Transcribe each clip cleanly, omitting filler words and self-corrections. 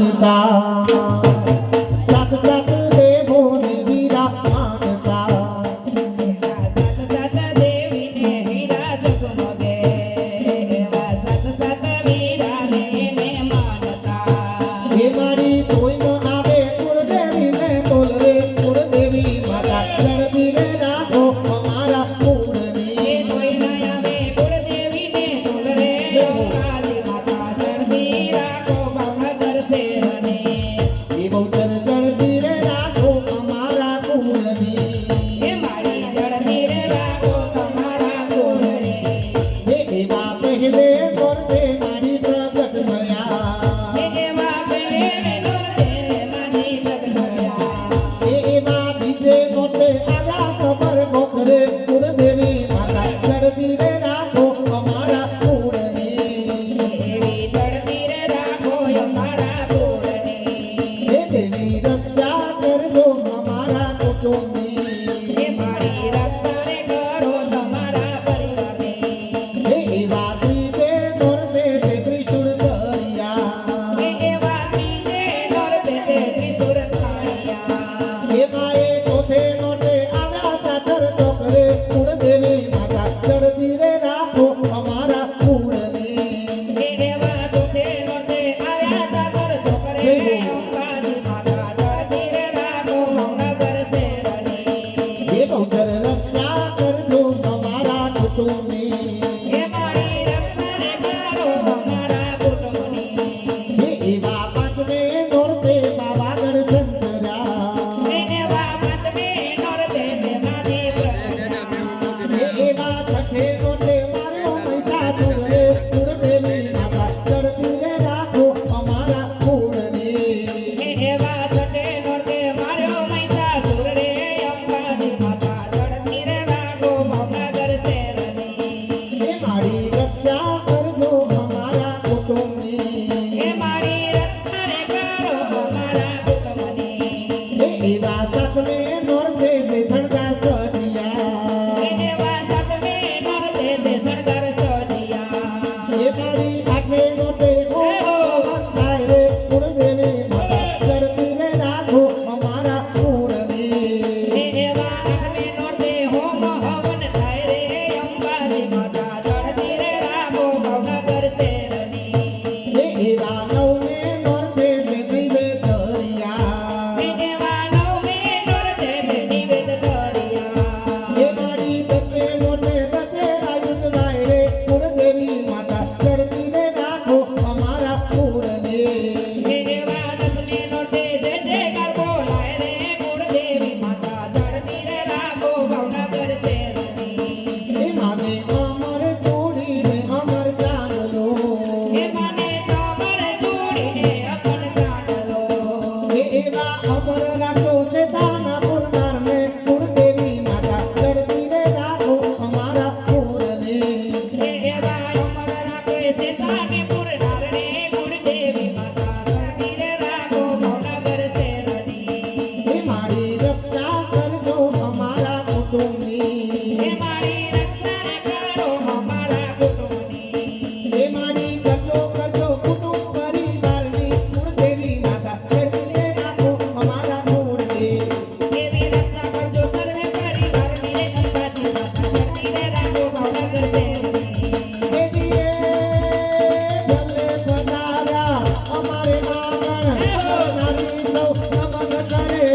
માનતા સાત સાત દેવોને વીરા માનતા સાત સાત દેવીને હીરા જગમગે એવા સાત સાત વીરાને એને માનતા એ મારી કોઈ ન આવે કુળદેવીને બોલવે કુળદેવી માતા ચડતી રે રાખો અમારા કુળની કોઈ ન આવે કુળદેવીને બોલવે કાળી માતા ચડતી રાખો ભાવનગર શહેરને એ બહુચર ચડતી રે રાખો અમારા કુળની એ મારી ચડતી રે રાખો તમારા કુળને એ એવા પહેલે મોરતે મારી પ્રગટ થયા એવા પહેરે નોરતે મારી પ્રગટયા એ એવા બીજે મોટે આવ્યા ખબર મોખરે કુળદેવી માતા ચડતી રે રાખો અમારા કુળની એવી ચડતી રે રાખો અમારા કુળને હે દેવી રક્ષા કરજો અમારા કુટુંબની એ મારી રક્ષાને કરો તમારા પરિવારને હે એવા બીજે મોરતે તે ત્રિશૂળ ધર્યા એવા બીજે નોરતે ત્રિશુર કાળિયા એમાં એ કોઠે નોટે આવ્યા ચાચર ચોકરે કુળદેવી માતા ચડતી રે રાખો અમારા કુળની એવા દુધે નોરતે આવ્યા ચાદર ચોકરે અંબાજી માતા ચડતી રે રાખો ભાવનગર શહેરની એ બહુચર રક્ષા કરજો તમારા કુટુંબની એ મારી રક્ષાને કરો અમારા કુટુંબની હે એવા પાંચમે નોરતે બાબાગઢ સંતરા એવા પાંચમે નોરતે મારી પ્રગટયા હે એવા છઠે નોરતે માર્યો મહિષાસુર રે કુળદેવી માતા ચડતી રે રાખો અમારા કુળની એવા છઠે નોરતે માર્યો મહિષાસુર રે અંબાજી માતા ચડતી રે રાખો ભાવનગર શહેરની હે મારી રક્ષા કરજો અમારા કુટુંબની એ મારી રક્ષાને કરો અમારા કુટુંબની હે એવા સાતમે નોરતે બેસણગા સજિયા એવા સાતમે નોરતે તે શણગાર સજિયા એ મારી આઠમે નોરતે ઓ થાય રે કુળદેવી માતા ચડતી રે રાખો અમારા કુળની એવા આઠમે નોરતે હોમ હવન થાય રે અંબાજી માતા ચડતી રે રાખો ભાવનગર શહેરની હે એવા નવમે નોરતે દિવે ધરિયા એવા નવમે નોરતે નિવેદ કર્યા એ મારી દસે નોરતે દસે આયુધ લાય રે કુળદેવી માતા ચડતી રે રાખો અમારા કુળની એવા દસમે નોરતે જે જયકાર બોલાય રે કુળદેવી માતા ચડતી રે રાખો ભાવનગર શહેરની એ માને અમર જોડી ને અમર ચાંદલો એ મને ચામર જોડીને અખંડ ચાંદલો એ એવા અમર રાખો છે દાનાપુર નારને કુળદેવી માતા ચડતી રે રાખો અમારા કુળની એવા અમર રાખે છે તાનીપુર નારને કુળદેવી માતા ચડતી રે રાખો ભાવનગર શહેરની એ મારી રક્ષા કરજો અમારા કુટુંબની એ મારી રક્ષાને કરો અમારા કુટુંબની એ મારી કરજો કુટુંબ પરિવારની કુળદેવી માતા ચડતી રે રાખો અમારા કુળની એવી રક્ષા કરજો સર્વે પરિવારની રે અંબાજી માતા ચડતી રે રાખો ભાવનગર શહેરની દેવીએ ભલે પધાર્યા અમારે આંગણ નારી સૌ નમન કરે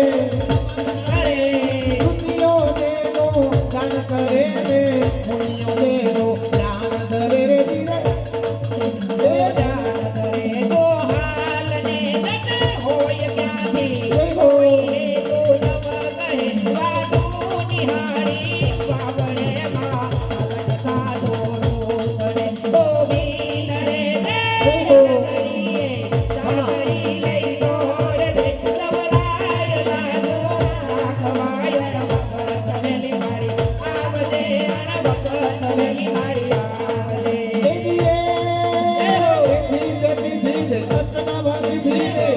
કરે દુનિયો દેવો દાન કરે રે પુણ્યો દેવો દાન ધરે રે ધીરે દાન કરે તો હાલને જટ હોય ક્યાંથી હોય તો નવ કહે વાતું નિહાળી બાબરે માં લટકા જોરો કરે તો બીન રે કરીએ સાગરી લઈ દોડ દે નવરાય લાગો રાખવાય ભગત વેલી મારી આવજે અણ ભગત વેલી મારી આવજે દેવીએ ધીરે ધીરે સતના વાલી ધીરે